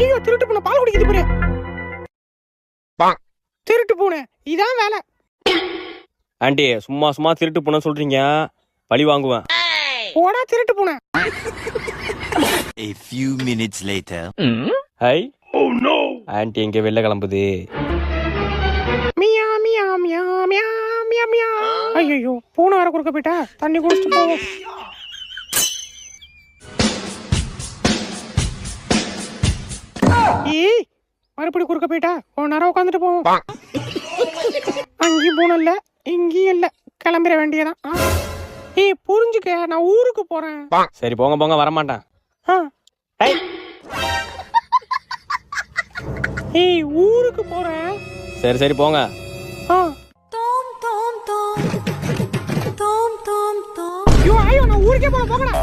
ஐயோ திருட்டு பூனை பால் குடிக்குது பாரு. திருட்டு பூனை இதான் வேலை. ஆண்டி சும்மா சும்மா திருட்டு பூனை சொல்றீங்க, பழி வாங்குவேன். போடா திருட்டு பூனை. A few minutes later. High aunty எங்க வெளில கிளம்புது. மியா மியா மியா மியா மியா மியா. ஐயோ பூனை வர குறுக்க போயிட்டா, தண்ணி குடிச்சிட்டு போவோம். ஏய் மறுபடி குறுக்க போயிட்டா, கொஞ்ச நேரம் உட்காந்துட்டு போவோம். அங்கேயும் பூனை இல்ல இங்கேயும் இல்ல, கிளம்பிட வேண்டியதான். ஏய் புரிஞ்சுக்க, நான் ஊருக்கு போறேன். சரி போங்க போங்க, வரமாட்டேன். ஏய் ஊருக்கு போறேன். சரி சரி போங்க. ஐயோ நான் ஊருக்கே போகலாம்.